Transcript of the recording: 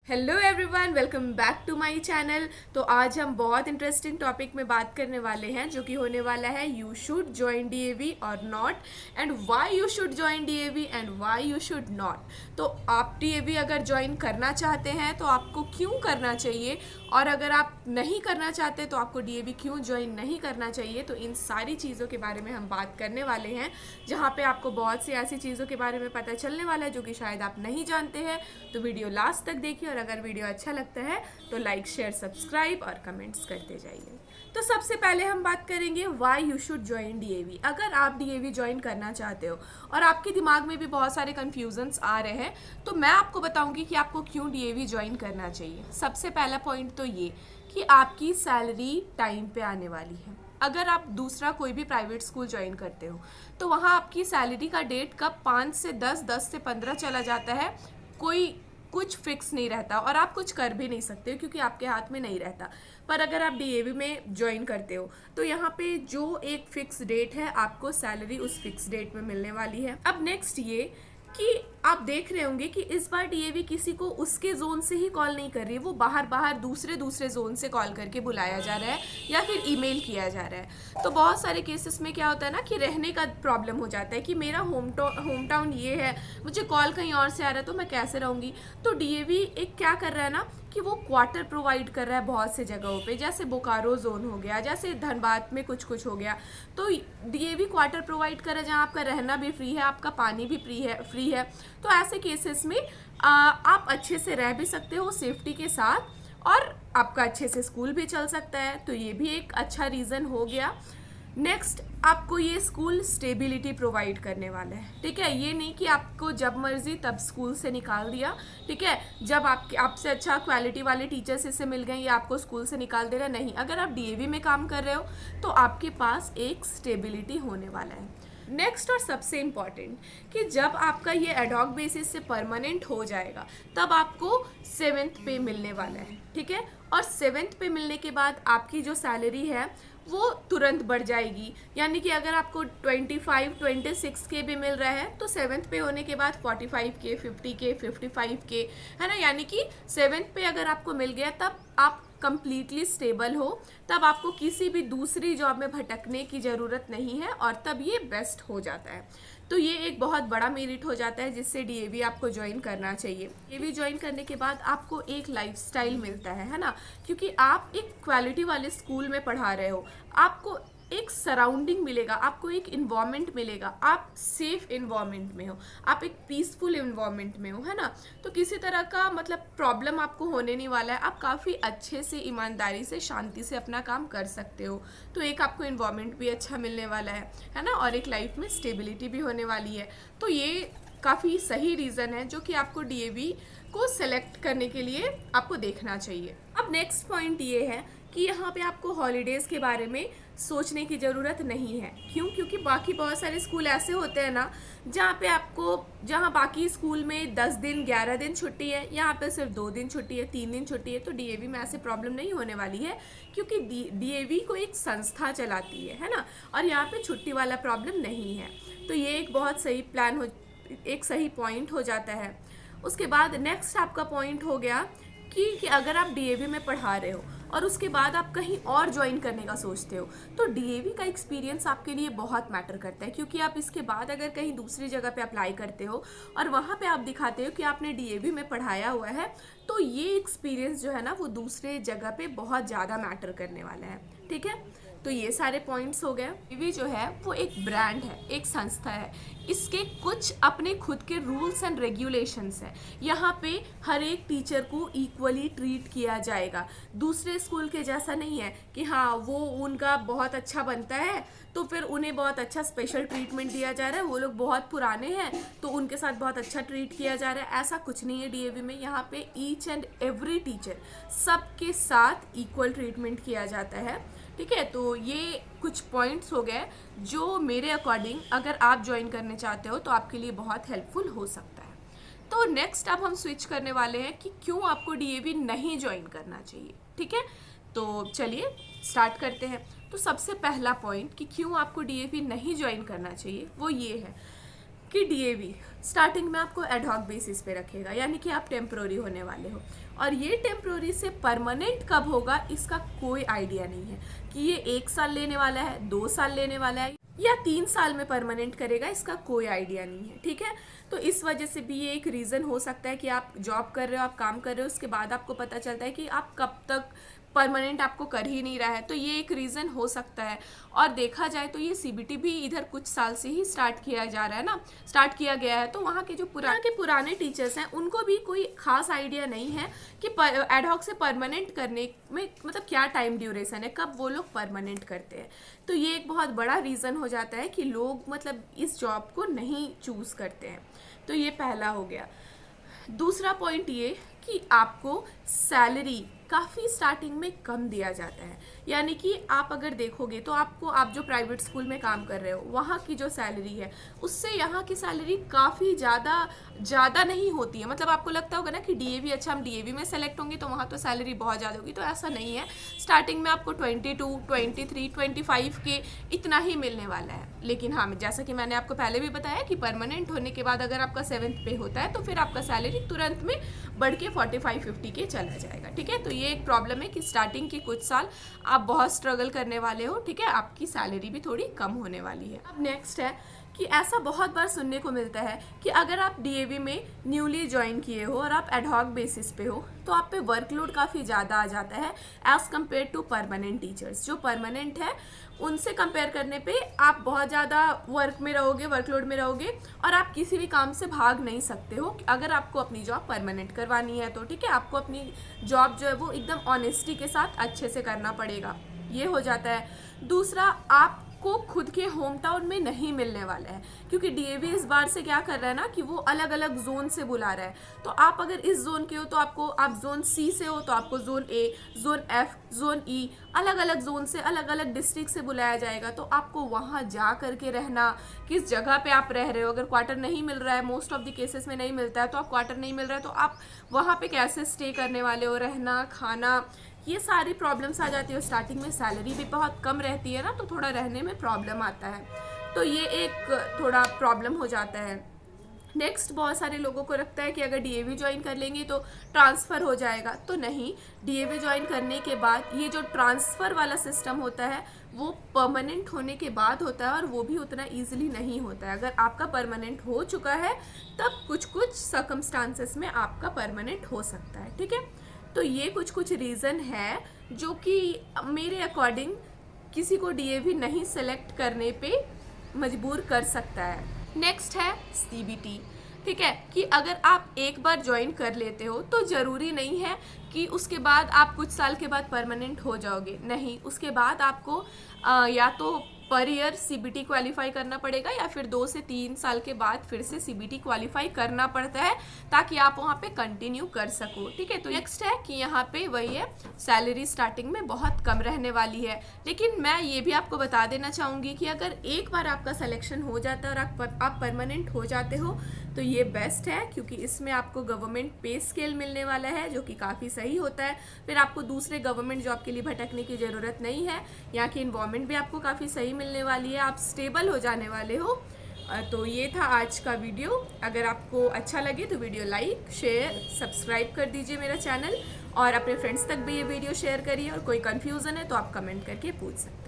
Hello everyone, welcome back to my channel. तो आज हम बहुत इंटरेस्टिंग टॉपिक में बात करने वाले हैं जो कि होने वाला है यू शुड ज्वाइन डीएवी और not, and why you should join DAV and why you should not. तो आप डीएवी अगर ज्वाइन करना चाहते हैं तो आपको क्यों करना चाहिए, और अगर आप नहीं करना चाहते तो आपको डीएवी क्यों ज्वाइन नहीं करना चाहिए। तो इन सारी चीज़ों के बारे में हम बात करने वाले हैं, जहाँ पे आपको बहुत सी ऐसी चीज़ों के बारे में पता चलने वाला है जो कि शायद आप नहीं जानते हैं। तो वीडियो लास्ट तक देखिए, और अगर वीडियो अच्छा लगता है तो लाइक, शेयर, सब्सक्राइब और कमेंट्स करते जाइए। तो सबसे पहले हम बात करेंगे why you should join DAV. अगर आप डीएवी ज्वाइन करना चाहते हो और आपके दिमाग में भी बहुत सारे कन्फ्यूजन्स आ रहे हैं, तो मैं आपको बताऊंगी कि आपको क्यों डीएवी ज्वाइन करना चाहिए। सबसे पहला पॉइंट तो ये कि आपकी सैलरी टाइम पे आने वाली है। अगर आप दूसरा कोई भी प्राइवेट स्कूल ज्वाइन करते हो तो वहाँ आपकी सैलरी का डेट कब 5 से 10, 10 से 15 चला जाता है, कोई कुछ फिक्स नहीं रहता, और आप कुछ कर भी नहीं सकते हो क्योंकि आपके हाथ में नहीं रहता। पर अगर आप डीएवी में ज्वाइन करते हो तो यहाँ पे जो एक फिक्स डेट है, आपको सैलरी उस फिक्स डेट में मिलने वाली है। अब नेक्स्ट ये कि आप देख रहे होंगे कि इस बार डीएवी किसी को उसके जोन से ही कॉल नहीं कर रही है, वो बाहर बाहर दूसरे जोन से कॉल करके बुलाया जा रहा है या फिर ईमेल किया जा रहा है। तो बहुत सारे केसेस में क्या होता है ना कि रहने का प्रॉब्लम हो जाता है कि मेरा होम टाउन ये है, मुझे कॉल कहीं और से आ रहा है, तो मैं कैसे रहूँगी। तो डीएवी एक क्या कर रहा है ना कि वो क्वार्टर प्रोवाइड कर रहा है बहुत से जगहों पे, जैसे बोकारो जोन हो गया, जैसे धनबाद में कुछ हो गया। तो डीएवी क्वार्टर प्रोवाइड कर रहा है जहाँ आपका रहना भी फ्री है, आपका पानी भी फ्री है। तो ऐसे केसेस में आप अच्छे से रह भी सकते हो सेफ्टी के साथ, और आपका अच्छे से स्कूल भी चल सकता है। तो ये भी एक अच्छा रीज़न हो गया। नेक्स्ट, आपको ये स्कूल स्टेबिलिटी प्रोवाइड करने वाला है। ठीक है, ये नहीं कि आपको जब मर्जी तब स्कूल से निकाल दिया। ठीक है, जब आपसे अच्छा क्वालिटी वाले टीचर्स इससे मिल गए ये आपको स्कूल से निकाल दे रहा, नहीं। अगर आप डीएवी में काम कर रहे हो तो आपके पास एक स्टेबिलिटी होने वाला है। नेक्स्ट और सबसे इम्पॉर्टेंट कि जब आपका ये एडॉक बेसिस से परमानेंट हो जाएगा तब आपको 7th पे मिलने वाला है। ठीक है, और 7th पे मिलने के बाद आपकी जो सैलरी है वो तुरंत बढ़ जाएगी। यानी कि अगर आपको 25, 26 के भी मिल रहा है तो 7th पे होने के बाद 45 के, 50 के, 55 के, है ना। यानी कि 7th पे अगर आपको मिल गया तब आप कंप्लीटली स्टेबल हो, तब आपको किसी भी दूसरी जॉब में भटकने की ज़रूरत नहीं है, और तब ये बेस्ट हो जाता है। तो ये एक बहुत बड़ा मेरिट हो जाता है जिससे डीएवी आपको ज्वाइन करना चाहिए। डीएवी ज्वाइन करने के बाद आपको एक लाइफस्टाइल मिलता है ना, क्योंकि आप एक क्वालिटी वाले स्कूल में पढ़ा रहे हो। आपको एक सराउंडिंग मिलेगा, आपको एक इन्वायरमेंट मिलेगा, आप सेफ इन्वायरमेंट में हो, आप एक पीसफुल इन्वायरमेंट में हो, है ना। तो किसी तरह का मतलब प्रॉब्लम आपको होने नहीं वाला है। आप काफ़ी अच्छे से, ईमानदारी से, शांति से अपना काम कर सकते हो। तो एक आपको इन्वायरमेंट भी अच्छा मिलने वाला है ना, और एक लाइफ में स्टेबिलिटी भी होने वाली है। तो ये काफ़ी सही रीज़न है जो कि आपको डीएवी को सेलेक्ट करने के लिए आपको देखना चाहिए। अब नेक्स्ट पॉइंट ये है कि यहाँ पे आपको हॉलीडेज़ के बारे में सोचने की ज़रूरत नहीं है। क्यों? क्योंकि बाकी बहुत सारे स्कूल ऐसे होते हैं ना जहाँ बाकी स्कूल में 10 दिन, 11 दिन छुट्टी है, यहाँ पे सिर्फ 2 दिन छुट्टी है, 3 दिन छुट्टी है। तो डीएवी में ऐसे प्रॉब्लम नहीं होने वाली है, क्योंकि डीएवी को एक संस्था चलाती है ना, और यहाँ पे छुट्टी वाला प्रॉब्लम नहीं है। तो ये एक बहुत सही एक सही पॉइंट हो जाता है। उसके बाद नेक्स्ट आपका पॉइंट हो गया कि अगर आप डीएवी में पढ़ा रहे हो और उसके बाद आप कहीं और ज्वाइन करने का सोचते हो, तो डीएवी का एक्सपीरियंस आपके लिए बहुत मैटर करता है। क्योंकि आप इसके बाद अगर कहीं दूसरी जगह पे अप्लाई करते हो और वहाँ पे आप दिखाते हो कि आपने डीएवी में पढ़ाया हुआ है, तो ये एक्सपीरियंस जो है ना वो दूसरे जगह पे बहुत ज़्यादा मैटर करने वाला है। ठीक है, तो ये सारे पॉइंट्स हो गए। डीएवी जो है वो एक ब्रांड है, एक संस्था है। इसके कुछ अपने खुद के रूल्स एंड रेगुलेशंस हैं। यहाँ पे हर एक टीचर को इक्वली ट्रीट किया जाएगा। दूसरे स्कूल के जैसा नहीं है कि हाँ वो उनका बहुत अच्छा बनता है तो फिर उन्हें बहुत अच्छा स्पेशल ट्रीटमेंट दिया जा रहा है, वो लोग बहुत पुराने हैं तो उनके साथ बहुत अच्छा ट्रीट किया जा रहा है। ऐसा कुछ नहीं है डीएवी में। यहाँ पे ईच एंड एवरी टीचर, सबके साथ इक्वल ट्रीटमेंट किया जाता है। ठीक है, तो ये कुछ पॉइंट्स हो गए जो मेरे अकॉर्डिंग अगर आप ज्वाइन करने चाहते हो तो आपके लिए बहुत हेल्पफुल हो सकता है। तो नेक्स्ट अब हम स्विच करने वाले हैं कि क्यों आपको डीएवी नहीं ज्वाइन करना चाहिए। ठीक है, तो चलिए स्टार्ट करते हैं। तो सबसे पहला पॉइंट कि क्यों आपको डीएवी नहीं ज्वाइन करना चाहिए वो ये है कि डीएवी स्टार्टिंग में आपको एडहॉक बेसिस पे रखेगा, यानी कि आप टेम्प्रोरी होने वाले हो। और ये टेम्प्रोरी से परमानेंट कब होगा इसका कोई आइडिया नहीं है कि ये 1 साल लेने वाला है, 2 साल लेने वाला है या 3 साल में परमानेंट करेगा, इसका कोई आइडिया नहीं है। ठीक है, तो इस वजह से भी ये एक रीज़न हो सकता है कि आप जॉब कर रहे हो, आप काम कर रहे हो, उसके बाद आपको पता चलता है कि आप कब तक परमानेंट आपको कर ही नहीं रहा है, तो ये एक रीज़न हो सकता है। और देखा जाए तो ये सीबीटी भी इधर कुछ साल से ही स्टार्ट किया जा रहा है ना, स्टार्ट किया गया है, तो वहाँ के जो पुराने टीचर्स हैं उनको भी कोई खास आइडिया नहीं है कि एडहॉक से परमानेंट करने में मतलब क्या टाइम ड्यूरेशन है, कब वो लोग परमानेंट करते हैं। तो ये एक बहुत बड़ा रीज़न हो जाता है कि लोग मतलब इस जॉब को नहीं चूज़ करते हैं। तो ये पहला हो गया। दूसरा पॉइंट ये कि आपको सैलरी काफ़ी स्टार्टिंग में कम दिया जाता है, यानी कि आप अगर देखोगे तो आप जो प्राइवेट स्कूल में काम कर रहे हो वहाँ की जो सैलरी है उससे यहाँ की सैलरी काफ़ी ज़्यादा नहीं होती है। मतलब आपको लगता होगा ना कि डीएवी, अच्छा हम डीएवी में सेलेक्ट होंगे तो वहाँ तो सैलरी बहुत ज़्यादा होगी, तो ऐसा नहीं है। स्टार्टिंग में आपको 22, 23, 25 के इतना ही मिलने वाला है। लेकिन हाँ, जैसा कि मैंने आपको पहले भी बताया कि परमानेंट होने के बाद अगर आपका 7th पे होता है तो फिर आपका सैलरी तुरंत में बढ़ के 45-50 के चला जाएगा। ठीक है, तो ये एक प्रॉब्लम है कि स्टार्टिंग के कुछ साल आप बहुत स्ट्रगल करने वाले हो। ठीक है, आपकी सैलरी भी थोड़ी कम होने वाली है। अब नेक्स्ट है कि ऐसा बहुत बार सुनने को मिलता है कि अगर आप डीएवी में न्यूली ज्वाइन किए हो और आप एडहॉक बेसिस पे हो तो आप पे वर्कलोड काफ़ी ज़्यादा आ जाता है as compare to permanent teachers. जो परमानेंट है उनसे कंपेयर करने पे आप बहुत ज़्यादा वर्कलोड में रहोगे और आप किसी भी काम से भाग नहीं सकते हो अगर आपको अपनी जॉब परमानेंट करवानी है तो। ठीक है, आपको अपनी जॉब जो है वो एकदम ऑनेस्टी के साथ अच्छे से करना पड़ेगा, ये हो जाता है। दूसरा, आप को खुद के होम टाउन में नहीं मिलने वाला है, क्योंकि डीएवी इस बार से क्या कर रहा है ना कि वो अलग अलग जोन से बुला रहा है। तो आप अगर इस जोन के हो तो आप जोन सी से हो तो आपको zone A, zone F, zone E, अलग अलग जोन से अलग अलग डिस्ट्रिक्ट से बुलाया जाएगा। तो आपको वहाँ जा करके रहना, किस जगह पे आप रह रहे हो, अगर क्वार्टर नहीं मिल रहा है, मोस्ट ऑफ द केसेस में नहीं मिलता है, तो आप क्वार्टर नहीं मिल रहा है तो आप वहाँ पे कैसे स्टे करने वाले हो, रहना, खाना, ये सारी प्रॉब्लम्स आ जाती है। स्टार्टिंग में सैलरी भी बहुत कम रहती है ना, तो थोड़ा रहने में प्रॉब्लम आता है, तो ये एक थोड़ा प्रॉब्लम हो जाता है। नेक्स्ट, बहुत सारे लोगों को लगता है कि अगर डीएवी ज्वाइन कर लेंगे तो ट्रांसफ़र हो जाएगा, तो नहीं। डीएवी ज्वाइन करने के बाद ये जो ट्रांसफ़र वाला सिस्टम होता है वो परमानेंट होने के बाद होता है और वो भी उतना ईजिली नहीं होता है। अगर आपका परमानेंट हो चुका है तब कुछ सर्कमस्टांसेस में आपका परमानेंट हो सकता है। ठीक है, तो ये कुछ रीज़न है जो कि मेरे अकॉर्डिंग किसी को डीएवी नहीं सेलेक्ट करने पे मजबूर कर सकता है। नेक्स्ट है सीबीटी। ठीक है, कि अगर आप एक बार ज्वाइन कर लेते हो तो ज़रूरी नहीं है कि उसके बाद आप कुछ साल के बाद परमानेंट हो जाओगे, नहीं। उसके बाद आपको या तो पर ईयर सीबीटी क्वालिफाई करना पड़ेगा या फिर 2 से 3 साल के बाद फिर से सीबीटी क्वालिफाई करना पड़ता है ताकि आप वहाँ पे कंटिन्यू कर सको। ठीक है, तो नेक्स्ट है कि यहाँ पे वही है, सैलरी स्टार्टिंग में बहुत कम रहने वाली है। लेकिन मैं ये भी आपको बता देना चाहूँगी कि अगर एक बार आपका सिलेक्शन हो जाता है और आप परमानेंट हो जाते हो तो ये बेस्ट है, क्योंकि इसमें आपको गवर्नमेंट पे स्केल मिलने वाला है जो कि काफ़ी सही होता है। फिर आपको दूसरे गवर्नमेंट जॉब के लिए भटकने की ज़रूरत नहीं है, यहाँ की इन्वायरमेंट भी आपको काफ़ी सही मिलने वाली है, आप स्टेबल हो जाने वाले हो। तो ये था आज का वीडियो। अगर आपको अच्छा लगे तो वीडियो लाइक, शेयर, सब्सक्राइब कर दीजिए मेरा चैनल, और अपने फ्रेंड्स तक भी ये वीडियो शेयर करिए। और कोई कन्फ्यूज़न है तो आप कमेंट करके पूछ सकते हैं।